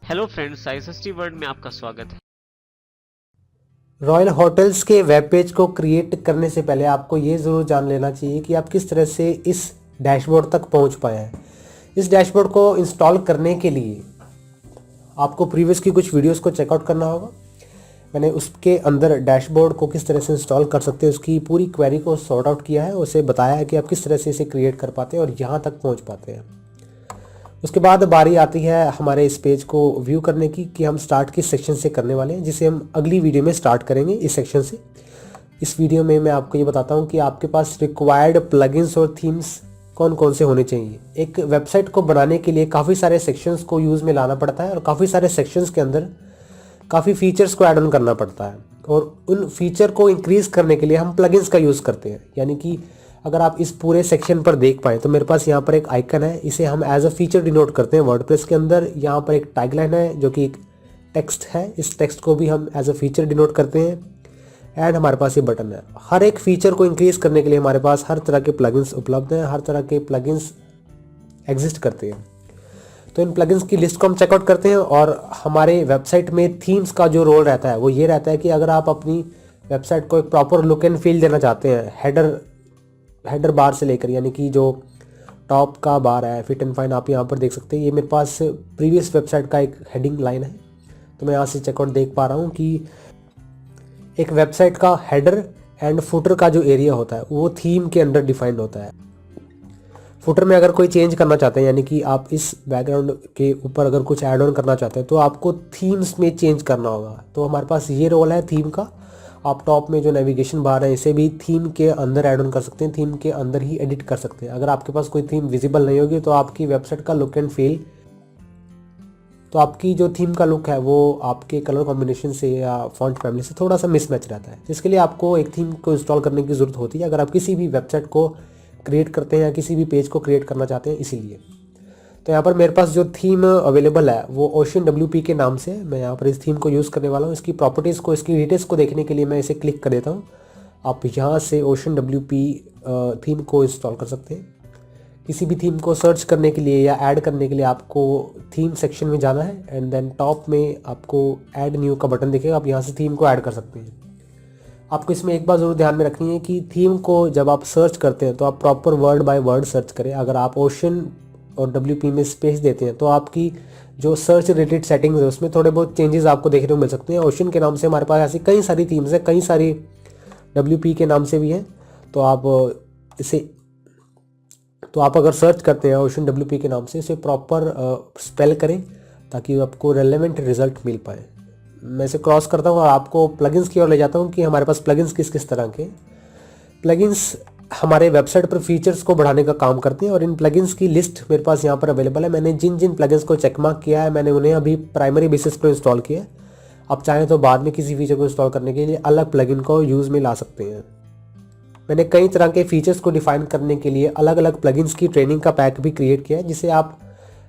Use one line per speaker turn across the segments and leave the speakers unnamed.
Hello friends, ISST world में आपका स्वागत है।
रॉयल होटल्स के वेब पेज को क्रिएट करने से पहले आपको ये ज़रूर जान लेना चाहिए कि आप किस तरह से इस डैशबोर्ड तक पहुंच पाए हैं। इस डैशबोर्ड को इंस्टॉल करने के लिए आपको प्रीवियस की कुछ वीडियोस को चेकआउट करना होगा। मैंने उसके अंदर डैशबोर्ड को किस तरह से इंस्टॉल कर सकते हैं उसकी पूरी क्वेरी को सॉर्ट आउट किया है, उसे बताया है कि आप किस तरह से इसे क्रिएट कर पाते हैं और यहाँ तक पहुँच पाते हैं। उसके बाद बारी आती है हमारे इस पेज को व्यू करने की कि हम स्टार्ट किस सेक्शन से करने वाले हैं, जिसे हम अगली वीडियो में स्टार्ट करेंगे इस सेक्शन से। इस वीडियो में मैं आपको ये बताता हूँ कि आपके पास रिक्वायर्ड प्लगइन्स और थीम्स कौन कौन से होने चाहिए। एक वेबसाइट को बनाने के लिए काफ़ी सारे सेक्शंस को यूज़ में लाना पड़ता है और काफ़ी सारे सेक्शंस के अंदर काफ़ी फीचर्स को ऐड ऑन करना पड़ता है और उन फीचर को इंक्रीज़ करने के लिए हम प्लगइन्स का यूज़ करते हैं। यानी कि अगर आप इस पूरे सेक्शन पर देख पाएँ तो मेरे पास यहाँ पर एक आइकन है, इसे हम एज अ फीचर डिनोट करते हैं वर्डप्रेस के अंदर। यहाँ पर एक टैगलाइन है जो कि एक टेक्स्ट है, इस टेक्स्ट को भी हम एज अ फीचर डिनोट करते हैं। एंड हमारे पास ये बटन है। हर एक फीचर को इंक्रीज़ करने के लिए हमारे पास हर तरह के प्लगइन्स उपलब्ध हैं, हर तरह के प्लगइन्स एग्जिस्ट करते हैं। तो इन प्लगइन्स की लिस्ट को हम चेकआउट करते हैं और हमारे वेबसाइट में थीम्स का जो रोल रहता है वो ये रहता है कि अगर आप अपनी वेबसाइट को एक प्रॉपर लुक एंड फील देना चाहते हैं, हेडर बार से लेकर, यानी कि जो टॉप का बार है फिट एंड फाइन, आप यहाँ पर देख सकते हैं। ये मेरे पास प्रीवियस वेबसाइट का एक हेडिंग लाइन है, तो मैं यहाँ से चेकआउट देख पा रहा हूँ कि एक वेबसाइट का हेडर एंड फुटर का जो एरिया होता है वो थीम के अंदर डिफाइंड होता है। फुटर में अगर कोई चेंज करना चाहते हैं, यानी कि आप इस बैकग्राउंड के ऊपर अगर कुछ ऐड ऑन करना चाहते हैं तो आपको थीम्स में चेंज करना होगा। तो हमारे पास ये रोल है थीम का। आप टॉप में जो नेविगेशन बार है इसे भी थीम के अंदर ऐड ऑन कर सकते हैं, थीम के अंदर ही एडिट कर सकते हैं। अगर आपके पास कोई थीम विजिबल नहीं होगी तो आपकी वेबसाइट का लुक एंड फील, तो आपकी जो थीम का लुक है वो आपके कलर कॉम्बिनेशन से या फॉन्ट फैमिली से थोड़ा सा मिसमैच रहता है, जिसके लिए आपको एक थीम को इंस्टॉल करने की ज़रूरत होती है अगर आप किसी भी वेबसाइट को क्रिएट करते हैं या किसी भी पेज को क्रिएट करना चाहते हैं। इसीलिए तो यहाँ पर मेरे पास जो थीम अवेलेबल है वो ओशन WP के नाम से, मैं यहाँ पर इस थीम को यूज़ करने वाला हूँ। इसकी प्रॉपर्टीज़ को, इसकी डिटेल्स को देखने के लिए मैं इसे क्लिक कर देता हूँ। आप यहाँ से ओशन WP थीम को इंस्टॉल कर सकते हैं। किसी भी थीम को सर्च करने के लिए या ऐड करने के लिए आपको थीम सेक्शन में जाना है एंड देन टॉप में आपको ऐड न्यू का बटन दिखेगा, आप यहाँ से थीम को ऐड कर सकते हैं। आपको इसमें एक बात ज़रूर ध्यान में रखनी है कि थीम को जब आप सर्च करते हैं तो आप proper word by word search करें। अगर आप ओशन और WP में स्पेस देते हैं तो आपकी जो सर्च रिलेटेड सेटिंग्स है उसमें थोड़े बहुत चेंजेस आपको देखने को मिल सकते हैं। ओशन के नाम से हमारे पास ऐसी कई सारी थीम्स हैं, कई सारी WP के नाम से भी हैं। तो आप अगर सर्च करते हैं ओशन WP के नाम से, इसे प्रॉपर स्पेल करें ताकि आपको रेलेवेंट रिजल्ट मिल पाए। मैं इसे क्रॉस करता हूँ और आपको प्लगइन्स की ओर ले जाता हूँ कि हमारे पास प्लगइन्स किस किस तरह के प्लगइन्स हमारे वेबसाइट पर फीचर्स को बढ़ाने का काम करते हैं। और इन प्लगइन्स की लिस्ट मेरे पास यहाँ पर अवेलेबल है। मैंने जिन जिन प्लगइन्स को चेकमार्क किया है मैंने उन्हें अभी प्राइमरी बेसिस पर इंस्टॉल किया है। आप चाहें तो बाद में किसी फीचर को इंस्टॉल करने के लिए अलग प्लगइन को यूज़ में ला सकते हैं। मैंने कई तरह के फीचर्स को डिफाइन करने के लिए अलग अलग प्लगइन्स की ट्रेनिंग का पैक भी क्रिएट किया है, जिसे आप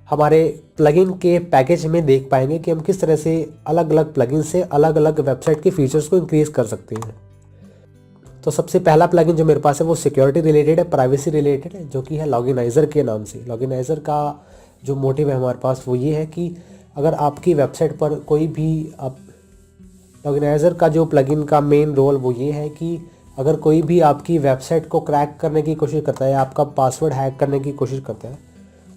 हमारे प्लगइन के पैकेज में देख पाएंगे कि हम किस तरह से अलग अलग प्लगइन से अलग अलग वेबसाइट के फीचर्स को इंक्रीज़ कर सकते हैं। तो सबसे पहला प्लगइन जो मेरे पास है वो सिक्योरिटी रिलेटेड है, प्राइवेसी रिलेटेड है, जो कि है लॉगिनाइजर के नाम से। लॉगिनाइजर का जो मोटिव है हमारे पास वो ये है कि अगर आपकी वेबसाइट पर कोई भी लॉगिनाइजर का जो प्लगइन का मेन रोल वो ये है कि अगर कोई भी आपकी वेबसाइट को क्रैक करने की कोशिश करता है या आपका पासवर्ड हैक करने की कोशिश करता है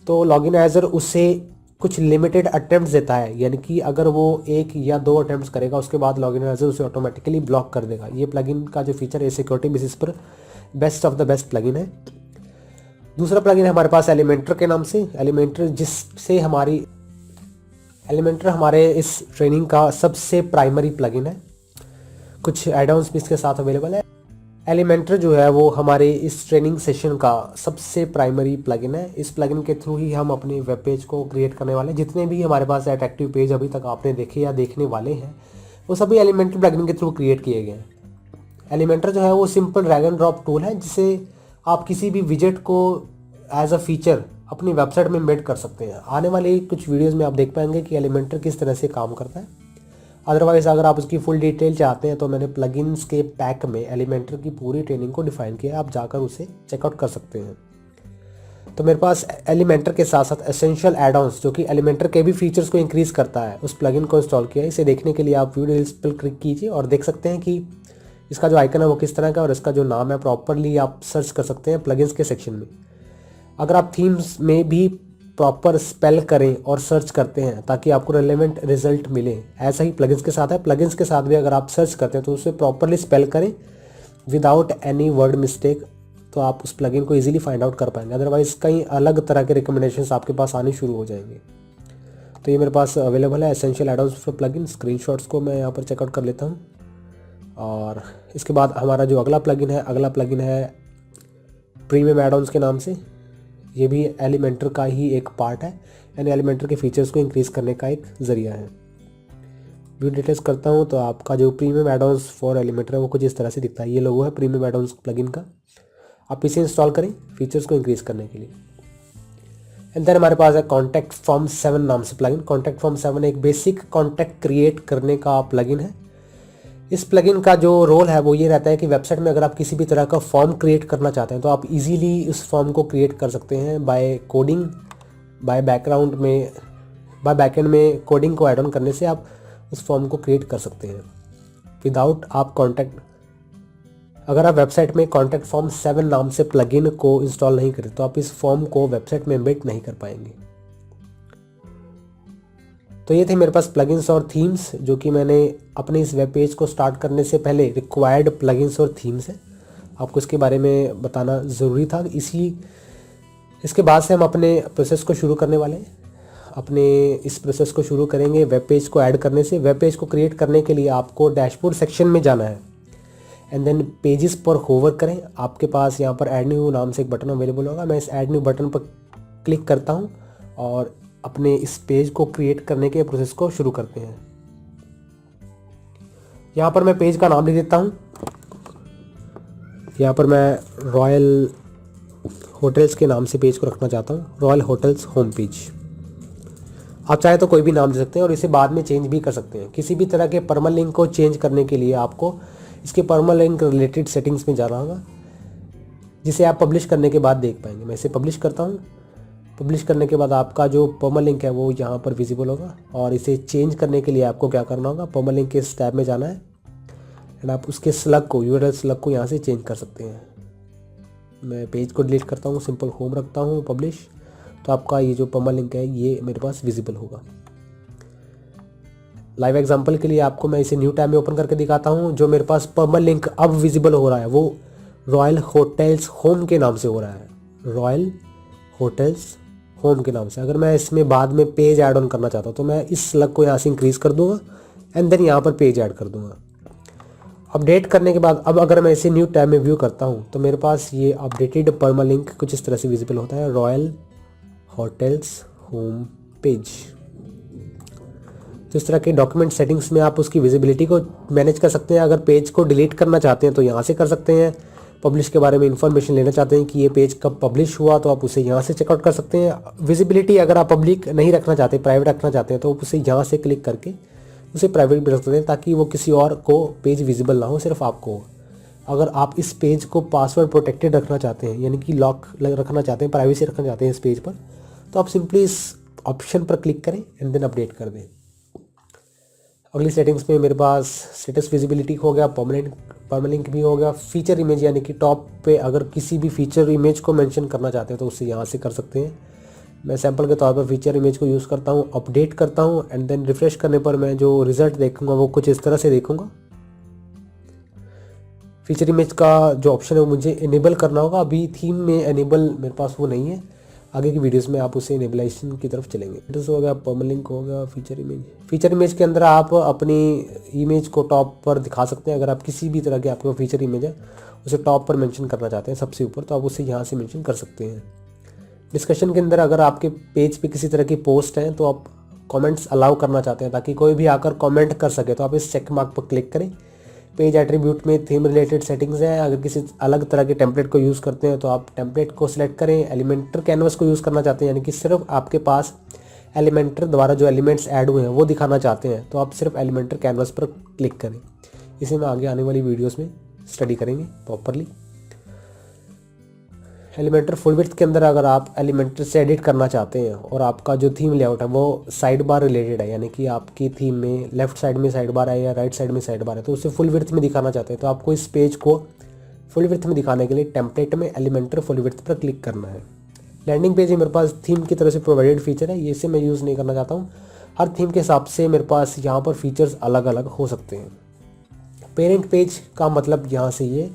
तो लॉगिनाइजर उससे कुछ लिमिटेड अटेम्प्ट्स देता है। यानी कि अगर वो 1 या 2 अटेम्प्ट्स करेगा उसके बाद लॉगिनाइजर उसे ऑटोमेटिकली ब्लॉक कर देगा। ये प्लगइन का जो फीचर है सिक्योरिटी बेसिस पर best of the best plugin है। दूसरा प्लगइन है हमारे पास एलिमेंटर के नाम से। एलिमेंटर हमारे इस ट्रेनिंग का सबसे प्राइमरी प्लगइन है। कुछ एड-ऑन्स भी इसके साथ अवेलेबल है। एलिमेंटर जो है वो हमारे इस ट्रेनिंग सेशन का सबसे प्राइमरी प्लगइन है। इस प्लगइन के थ्रू ही हम अपने वेब पेज को क्रिएट करने वाले हैं। जितने भी हमारे पास अट्रैक्टिव पेज अभी तक आपने देखे या देखने वाले हैं वो सभी एलिमेंटर प्लगइन के थ्रू क्रिएट किए गए हैं। एलिमेंटर जो है वो simple drag and drop tool है जिसे आप किसी भी विजेट को एज अ फीचर अपनी वेबसाइट में एम्बेड कर सकते हैं। आने वाली कुछ वीडियोज़ में आप देख पाएंगे कि एलिमेंटर किस तरह से काम करता है। अदरवाइज़ अगर आप उसकी फुल डिटेल चाहते हैं तो मैंने प्लगइन्स के पैक में एलिमेंटर की पूरी ट्रेनिंग को डिफाइन किया है, आप जाकर उसे चेकआउट कर सकते हैं। तो मेरे पास एलिमेंटर के साथ साथ एसेंशियल एड-ऑन्स जो कि एलिमेंटर के भी फीचर्स को इंक्रीज़ करता है, उस प्लगइन को इंस्टॉल किया है। इसे देखने के लिए आप वीडियो डिटेल्स पर क्लिक कीजिए और देख सकते हैं कि इसका जो आइकन है वो किस तरह का है और इसका जो नाम है प्रॉपरली आप सर्च कर सकते हैं प्लगइन्स के सेक्शन में। अगर आप थीम्स में भी प्रॉपर स्पेल करें और सर्च करते हैं ताकि आपको रेलेवेंट रिजल्ट मिले, ऐसा ही प्लगइन्स के साथ है। प्लगइन्स के साथ भी अगर आप सर्च करते हैं तो उसे प्रॉपरली स्पेल करें विदाउट एनी वर्ड मिस्टेक, तो आप उस प्लगइन को इजीली फाइंड आउट कर पाएंगे। अदरवाइज कई अलग तरह के रिकमेंडेशंस आपके पास आने शुरू हो जाएंगे। तो ये मेरे पास अवेलेबल है essential add-ons for plugin. Screenshots को मैं यहाँ पर चेकआउट कर लेता हूँ। और इसके बाद हमारा जो अगला प्लगइन है प्रीमियम एड-ऑन्स के नाम से। ये भी एलिमेंटर का ही एक पार्ट है, यानी एलिमेंटर के फीचर्स को इंक्रीज़ करने का एक ज़रिया है। व्यू डिटेल्स करता हूँ तो आपका जो प्रीमियम एड-ऑन्स फॉर एलिमेंटर है वो कुछ इस तरह से दिखता है। ये लोगो है प्रीमियम एड-ऑन्स प्लगइन का। आप इसे इंस्टॉल करें फीचर्स को इंक्रीज़ करने के लिए। एंड देन हमारे पास है कॉन्टैक्ट फॉर्म 7 नाम से प्लगइन। कॉन्टैक्ट फॉर्म 7 एक बेसिक कॉन्टैक्ट क्रिएट करने का प्लगइन है। इस प्लगइन का जो रोल है वो ये रहता है कि वेबसाइट में अगर आप किसी भी तरह का फॉर्म क्रिएट करना चाहते हैं तो आप इजीली उस फॉर्म को क्रिएट कर सकते हैं बाय कोडिंग, बाय बैकएंड में कोडिंग को ऐड ऑन करने से आप उस फॉर्म को क्रिएट कर सकते हैं विदाउट आप अगर आप वेबसाइट में कॉन्टैक्ट फॉर्म 7 नाम से प्लगइन को इंस्टॉल नहीं करें तो आप इस फॉर्म को वेबसाइट में एम्बेड नहीं कर पाएंगे। तो ये थे मेरे पास प्लगइन्स और थीम्स जो कि मैंने अपने इस वेब पेज को स्टार्ट करने से पहले रिक्वायर्ड प्लगइन्स और थीम्स हैं, आपको इसके बारे में बताना ज़रूरी था। इसके बाद से हम अपने प्रोसेस को शुरू करने वाले हैं। इस प्रोसेस को शुरू करेंगे वेब पेज को ऐड करने से। वेब पेज को क्रिएट करने के लिए आपको डैशबोर्ड सेक्शन में जाना है एंड देन पेजेस पर होवर करें। आपके पास यहाँ पर ऐड न्यू नाम से एक बटन अवेलेबल होगा। मैं इस ऐड न्यू बटन पर क्लिक करता हूँ और अपने इस पेज को क्रिएट करने के प्रोसेस को शुरू करते हैं। यहाँ पर मैं पेज का नाम लिख देता हूँ। यहाँ पर मैं रॉयल होटल्स के नाम से पेज को रखना चाहता हूँ, रॉयल होटल्स होम पेज। आप चाहे तो कोई भी नाम दे सकते हैं और इसे बाद में चेंज भी कर सकते हैं। किसी भी तरह के परमालिंक को चेंज करने के लिए आपको इसके परमालिंक रिलेटेड सेटिंग्स में जाना होगा, जिसे आप पब्लिश करने के बाद देख पाएंगे। मैं इसे पब्लिश करता हूँ। पब्लिश करने के बाद आपका जो परमालिंक है वो यहाँ पर विजिबल होगा और इसे चेंज करने के लिए आपको क्या करना होगा, परमालिंक के इस टैब में जाना है एंड आप उसके स्लग को, यूआरएल स्लग को यहाँ से चेंज कर सकते हैं। मैं पेज को डिलीट करता हूँ, सिंपल होम रखता हूँ, पब्लिश, तो आपका ये जो परमालिंक है ये मेरे पास विजिबल होगा। लाइव एग्जांपल के लिए आपको मैं इसे न्यू टैब में ओपन करके दिखाता हूँ। जो मेरे पास परमालिंक अब विजिबल हो रहा है वो रॉयल होटल्स होम के नाम से हो रहा है, रॉयल होटल्स होम के नाम से। अगर मैं इसमें बाद में पेज ऐड ऑन करना चाहता हूँ तो मैं इस स्लग को यहाँ से इंक्रीज़ कर दूंगा एंड देन यहाँ पर पेज ऐड कर दूंगा। अपडेट करने के बाद अब अगर मैं इसे न्यू टैब में व्यू करता हूँ तो मेरे पास ये अपडेटेड परमालिंक कुछ इस तरह से विजिबल होता है, रॉयल होटल्स होम पेज। तो इस तरह के डॉक्यूमेंट सेटिंग्स में आप उसकी विजिबिलिटी को मैनेज कर सकते हैं। अगर पेज को डिलीट करना चाहते हैं तो यहाँ से कर सकते हैं। पब्लिश के बारे में इंफॉर्मेशन लेना चाहते हैं कि ये पेज कब पब्लिश हुआ तो आप उसे यहाँ से चेकआउट कर सकते हैं। विजिबिलिटी अगर आप पब्लिक नहीं रखना चाहते, प्राइवेट रखना चाहते हैं तो उसे यहाँ से क्लिक करके उसे प्राइवेट भी रख सकते हैं ताकि वो किसी और को पेज विजिबल ना हो, सिर्फ आपको हो। अगर आप इस पेज को पासवर्ड प्रोटेक्टेड रखना चाहते हैं, यानी कि लॉक रखना चाहते हैं, प्राइवेसी रखना चाहते हैं इस पेज पर, तो आप सिंपली इस ऑप्शन पर क्लिक करें एंड देन अपडेट कर दें। अगली सेटिंग्स में मेरे पास स्टेटस विजिबिलिटी हो गया, परमालिंक भी हो गया, फीचर इमेज यानी कि टॉप पे अगर किसी भी फीचर इमेज को मेंशन करना चाहते हैं तो उससे यहाँ से कर सकते हैं। मैं सैंपल के तौर पर फीचर इमेज को यूज़ करता हूँ, अपडेट करता हूँ एंड देन रिफ्रेश करने पर मैं जो रिजल्ट देखूंगा वो कुछ इस तरह से देखूंगा। फीचर इमेज का जो ऑप्शन है वो मुझे इनेबल करना होगा। अभी थीम में इनेबल मेरे पास वो नहीं है, आगे की वीडियोस में आप उसे इनेबलाइजेशन की तरफ चलेंगे। एड्रेस हो गया, परमालिंक हो गया, फीचर इमेज के अंदर आप अपनी इमेज को टॉप पर दिखा सकते हैं। अगर आप किसी भी तरह के आपके फीचर इमेज है उसे टॉप पर मेंशन करना चाहते हैं सबसे ऊपर, तो आप उसे यहाँ से मेंशन कर सकते हैं। डिस्कशन के अंदर अगर आपके पेज पे किसी तरह की पोस्ट है तो आप कमेंट्स अलाउ करना चाहते हैं ताकि कोई भी आकर कमेंट कर सके, तो आप इस चेक मार्क पर क्लिक करें। पेज एट्रीब्यूट में थीम रिलेटेड सेटिंग्स हैं। अगर किसी अलग तरह के टेम्पलेट को यूज़ करते हैं तो आप टेम्पलेट को सिलेक्ट करें। एलिमेंटर कैनवस को यूज़ करना चाहते हैं, यानी कि सिर्फ आपके पास एलिमेंटर द्वारा जो एलिमेंट्स ऐड हुए हैं वो दिखाना चाहते हैं, तो आप सिर्फ एलिमेंटर कैनवस पर क्लिक करें। इसे मैं आगे आने वाली वीडियोस में स्टडी करेंगे प्रॉपरली। एलिमेंटर फुल विड्थ के अंदर अगर आप एलिमेंटर से एडिट करना चाहते हैं और आपका जो थीम लेआउट है वो साइड बार रिलेटेड है, यानी कि आपकी थीम में लेफ्ट साइड में साइड बार है या राइट साइड में साइड बार है, तो उसे फुल विड्थ में दिखाना चाहते हैं, तो आपको इस पेज को फुल विड्थ में दिखाने के लिए टेम्पलेट में एलिमेंटर फुल विड्थ पर क्लिक करना है। लैंडिंग पेज ही मेरे पास थीम की तरफ से प्रोवाइडेड फीचर है, ये इसे मैं यूज़ नहीं करना चाहता हूँ। हर थीम के हिसाब से मेरे पास यहाँ पर फीचर्स अलग अलग हो सकते हैं। पेरेंट पेज का मतलब यहाँ से ये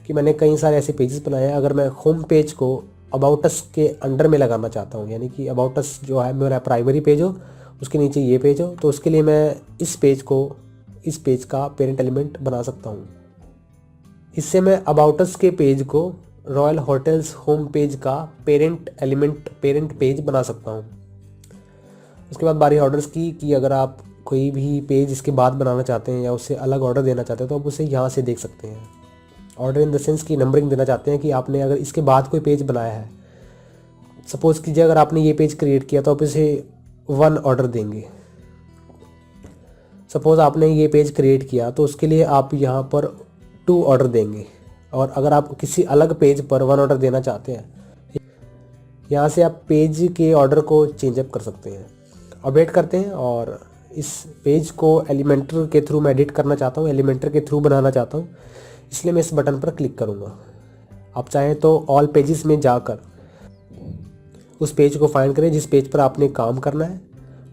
कि मैंने कई सारे ऐसे पेजेस बनाए हैं। अगर मैं होम पेज को अबाउट अस के अंडर में लगाना चाहता हूँ, यानी कि अबाउट अस जो है मेरा प्राइमरी पेज हो, उसके नीचे ये पेज हो, तो उसके लिए मैं इस पेज का पेरेंट एलिमेंट बना सकता हूँ। इससे मैं अबाउट अस के पेज को रॉयल होटल्स होम पेज का पेरेंट पेज बना सकता हूँ। उसके बाद बारी ऑर्डर्स की कि अगर आप कोई भी पेज इसके बाद बनाना चाहते हैं या उससे अलग ऑर्डर देना चाहते हैं तो आप उसे यहाँ से देख सकते हैं। ऑर्डर इन द सेंस की नंबरिंग देना चाहते हैं कि आपने अगर इसके बाद कोई पेज बनाया है, सपोज़ कीजिए अगर आपने ये पेज क्रिएट किया तो आप इसे 1 ऑर्डर देंगे। सपोज़ आपने ये पेज क्रिएट किया तो उसके लिए आप यहाँ पर 2 ऑर्डर देंगे, और अगर आप किसी अलग पेज पर 1 ऑर्डर देना चाहते हैं, यहाँ से आप पेज के ऑर्डर को चेंजअप कर सकते हैं। अपडेट करते हैं और इस पेज को एलिमेंटर के थ्रू मैं एडिट करना चाहता हूँ, एलिमेंटर के थ्रू बनाना चाहता हूँ, इसलिए मैं इस बटन पर क्लिक करूँगा। आप चाहें तो ऑल पेजेस में जाकर उस पेज को फाइंड करें जिस पेज पर आपने काम करना है,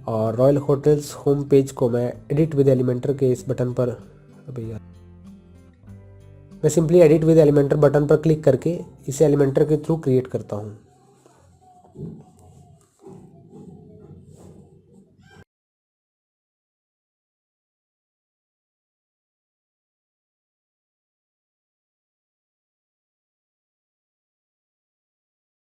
और रॉयल होटल्स होम पेज को मैं एडिट विद एलिमेंटर के इस बटन पर मैं simply edit with Elementor button पर क्लिक करके इसे एलिमेंटर के थ्रू क्रिएट करता हूँ।